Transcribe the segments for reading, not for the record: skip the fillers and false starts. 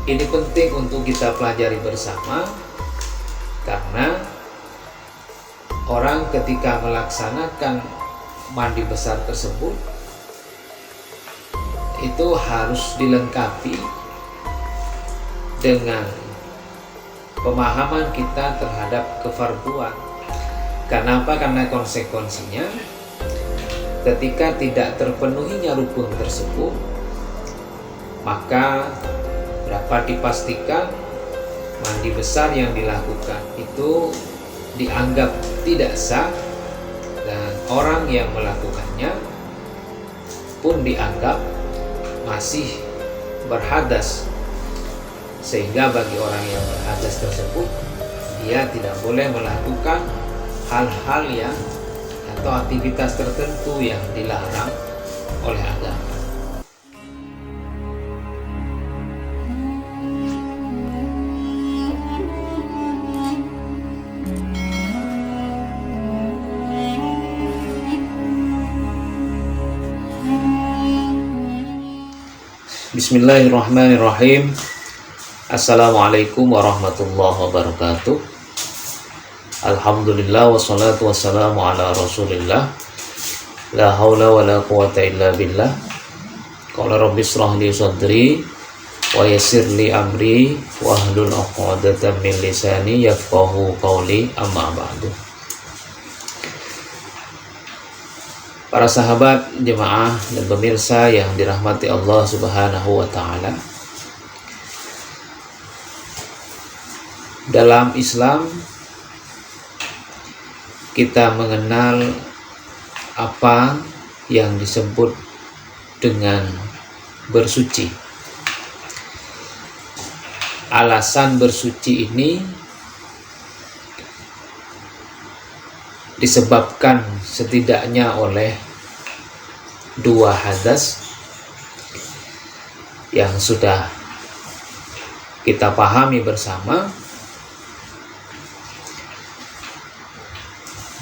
Ini penting untuk kita pelajari bersama, karena orang ketika melaksanakan mandi besar tersebut itu harus dilengkapi dengan pemahaman kita terhadap kefarduan. Kenapa? Karena konsekuensinya ketika tidak terpenuhinya rukun tersebut, maka dapat dipastikan mandi besar yang dilakukan itu dianggap tidak sah, dan orang yang melakukannya pun dianggap masih berhadas, sehingga bagi orang yang berhadas tersebut dia tidak boleh melakukan hal-hal yang atau aktivitas tertentu yang dilarang oleh agama. Bismillahirrahmanirrahim. Assalamualaikum warahmatullahi wabarakatuh. Alhamdulillah wassalatu wassalamu ala rasulillah. La haula wa la quwata illa billah. Qala rabbi shrah li sadri wa yassir li amri wahlul 'uqdatam min lisani yafqahu qawli, amma ba'du. Para sahabat, jemaah dan pemirsa yang dirahmati Allah Subhanahu wa taala. Dalam Islam kita mengenal apa yang disebut dengan bersuci. Alasan bersuci ini disebabkan setidaknya oleh dua hadas yang sudah kita pahami bersama,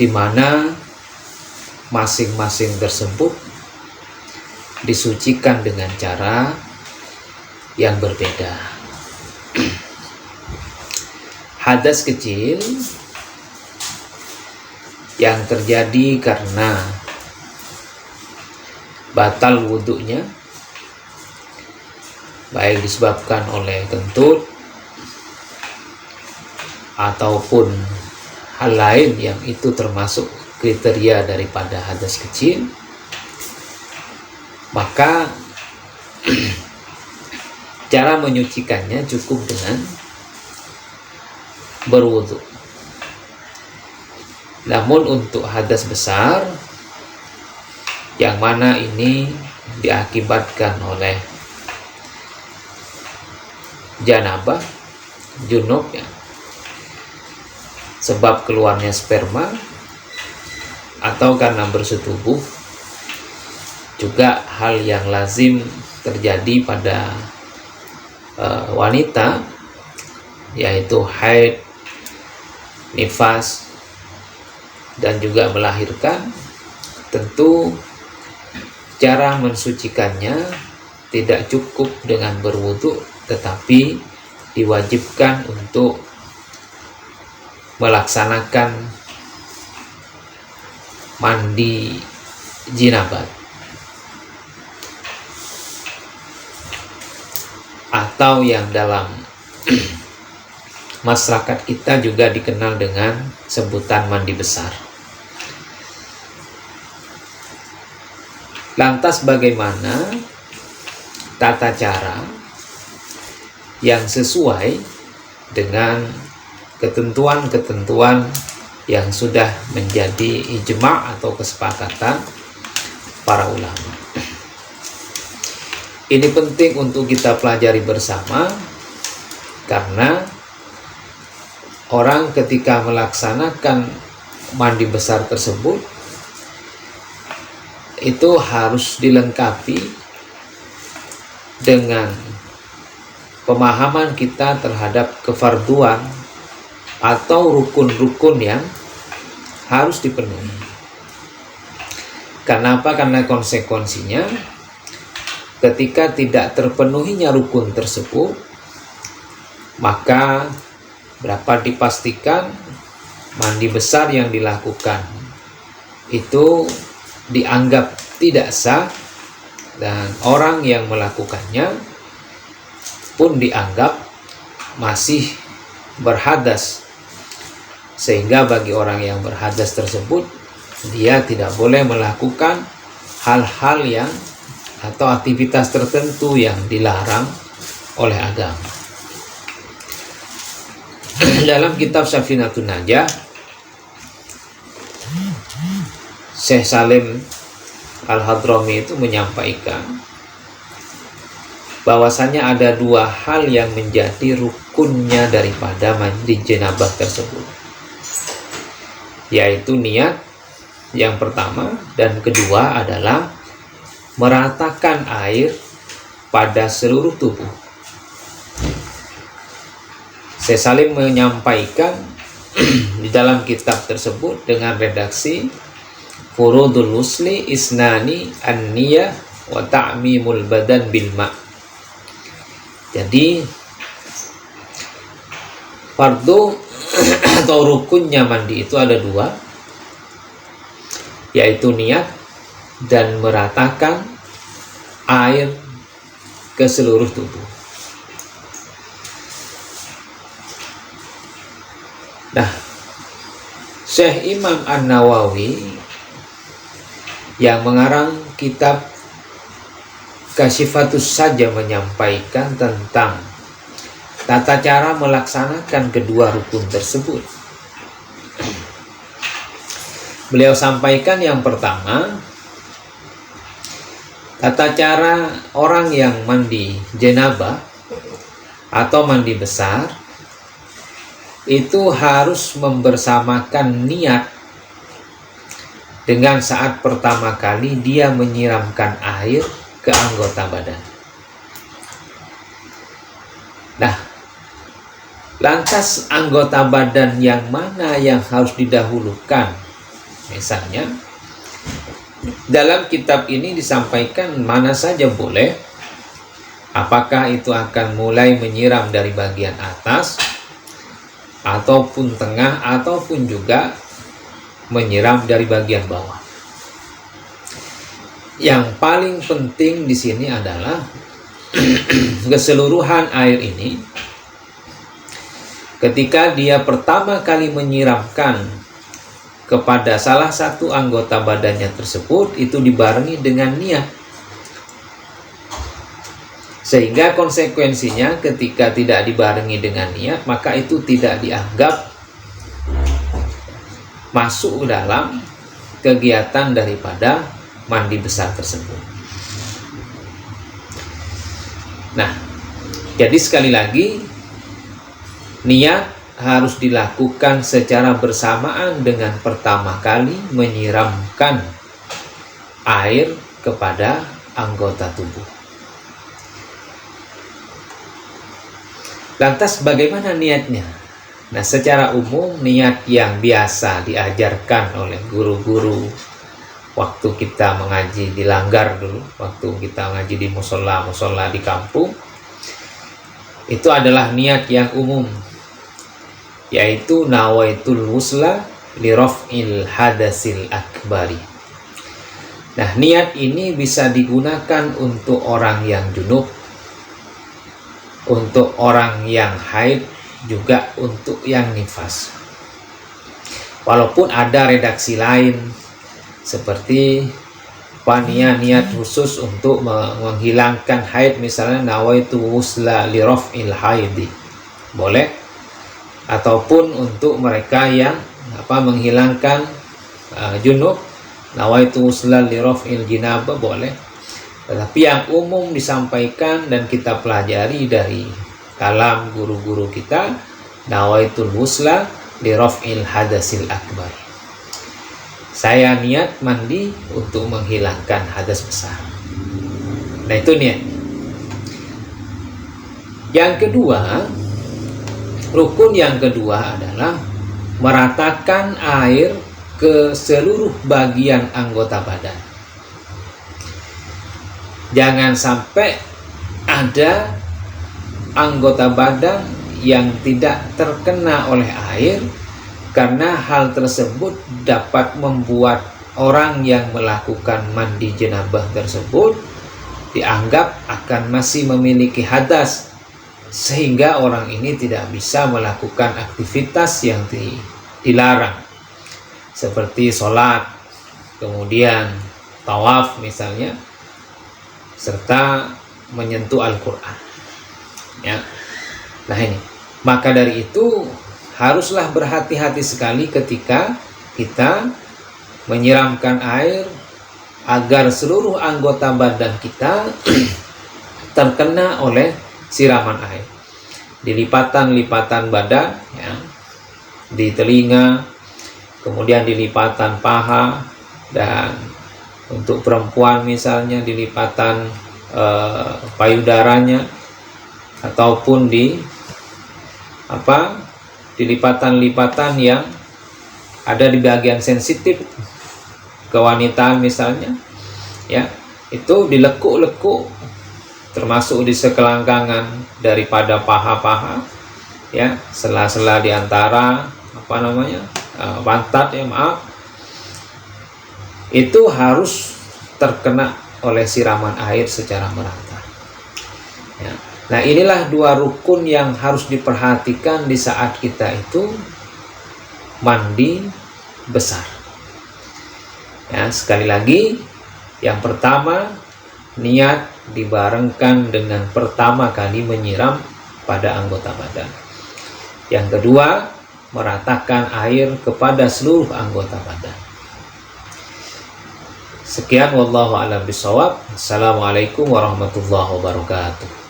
di mana masing-masing tersebut disucikan dengan cara yang berbeda. Hadas kecil yang terjadi karena batal wudhunya, baik disebabkan oleh kentut ataupun hal lain yang itu termasuk kriteria daripada hadas kecil, maka cara menyucikannya cukup dengan berwudhu. Namun untuk hadas besar yang mana ini diakibatkan oleh janabah, junub ya, sebab keluarnya sperma atau karena bersetubuh, juga hal yang lazim terjadi pada wanita, yaitu haid, nifas, dan juga melahirkan. Tentu cara mensucikannya tidak cukup dengan berwudu, tetapi diwajibkan untuk melaksanakan mandi jinabat, atau yang dalam masyarakat kita juga dikenal dengan sebutan mandi besar. Lantas bagaimana tata cara yang sesuai dengan ketentuan-ketentuan yang sudah menjadi ijma' atau kesepakatan para ulama? Ini penting untuk kita pelajari bersama, karena orang ketika melaksanakan mandi besar tersebut itu harus dilengkapi dengan pemahaman kita terhadap kefarduan atau rukun-rukun yang harus dipenuhi. Kenapa? Karena konsekuensinya ketika tidak terpenuhinya rukun tersebut, maka dapat dipastikan mandi besar yang dilakukan itu dianggap tidak sah, dan orang yang melakukannya pun dianggap masih berhadas, sehingga bagi orang yang berhadas tersebut dia tidak boleh melakukan hal-hal yang atau aktivitas tertentu yang dilarang oleh agama. Dalam kitab Safinatun Najah, Syekh Salim Al-Hadrami itu menyampaikan bahwasanya ada dua hal yang menjadi rukunnya daripada mandi jenabah tersebut, yaitu niat yang pertama, dan kedua adalah meratakan air pada seluruh tubuh. Syekh Salim menyampaikan di dalam kitab tersebut dengan redaksi furudul husli isnani an-niyah wa ta'mimul badan bil ma'. Jadi fardu atau rukunnya mandi itu ada dua, yaitu niat dan meratakan air ke seluruh tubuh. Nah, Syekh Imam An-Nawawi yang mengarang kitab Kasyifatus Saja menyampaikan tentang tata cara melaksanakan kedua rukun tersebut. Beliau sampaikan yang pertama, tata cara orang yang mandi jenabah atau mandi besar itu harus membersamakan niat dengan saat pertama kali dia menyiramkan air ke anggota badan. Nah, lantas anggota badan yang mana yang harus didahulukan? Misalnya, dalam kitab ini disampaikan mana saja boleh, apakah itu akan mulai menyiram dari bagian atas, ataupun tengah, ataupun juga menyiram dari bagian bawah. Yang paling penting di sini adalah keseluruhan air ini ketika dia pertama kali menyiramkan kepada salah satu anggota badannya tersebut itu dibarengi dengan niat, sehingga konsekuensinya ketika tidak dibarengi dengan niat maka itu tidak dianggap masuk dalam kegiatan daripada mandi besar tersebut. Nah, jadi sekali lagi niat harus dilakukan secara bersamaan dengan pertama kali menyiramkan air kepada anggota tubuh. Lantas bagaimana niatnya? Nah, secara umum niat yang biasa diajarkan oleh guru-guru waktu kita mengaji di Langgar dulu, waktu kita mengaji di musola di kampung, itu adalah niat yang umum, yaitu nawaitul wusla li raf'il hadasil akbari. Nah, niat ini bisa digunakan untuk orang yang junub, untuk orang yang haid, juga untuk yang nifas. Walaupun ada redaksi lain seperti niat khusus untuk menghilangkan haid, misalnya nawaitu wusla li raf'il haidi, boleh. Ataupun untuk mereka yang menghilangkan junub, nawaitu wusla li raf'il jinabah, boleh. Tetapi yang umum disampaikan dan kita pelajari dari kalam guru-guru kita, nawaitul wusla li raf'il hadasil akbar. Saya niat mandi untuk menghilangkan hadas besar. Nah, itu niat. Yang kedua, rukun yang kedua adalah meratakan air ke seluruh bagian anggota badan. Jangan sampai ada anggota badan yang tidak terkena oleh air, karena hal tersebut dapat membuat orang yang melakukan mandi janabah tersebut dianggap akan masih memiliki hadas, sehingga orang ini tidak bisa melakukan aktivitas yang dilarang seperti sholat, kemudian tawaf misalnya, serta menyentuh Al-Quran ya. Nah ini, maka dari itu haruslah berhati-hati sekali ketika kita menyiramkan air agar seluruh anggota badan kita terkena oleh siraman air. Di lipatan-lipatan badan ya, di telinga, kemudian di lipatan paha, dan untuk perempuan misalnya di lipatan payudaranya, ataupun di lipatan-lipatan yang ada di bagian sensitif kewanitaan misalnya ya, itu dilekuk-lekuk, termasuk di sekelangkangan daripada paha-paha ya, sela-sela di antara pantat ya, maaf, itu harus terkena oleh siraman air secara merata ya. Nah inilah dua rukun yang harus diperhatikan di saat kita itu mandi besar ya. Sekali lagi, yang pertama, niat dibarengkan dengan pertama kali menyiram pada anggota badan. Yang kedua, meratakan air kepada seluruh anggota badan. Sekian, wallahu a'lam bishawab. Assalamualaikum warahmatullahi wabarakatuh.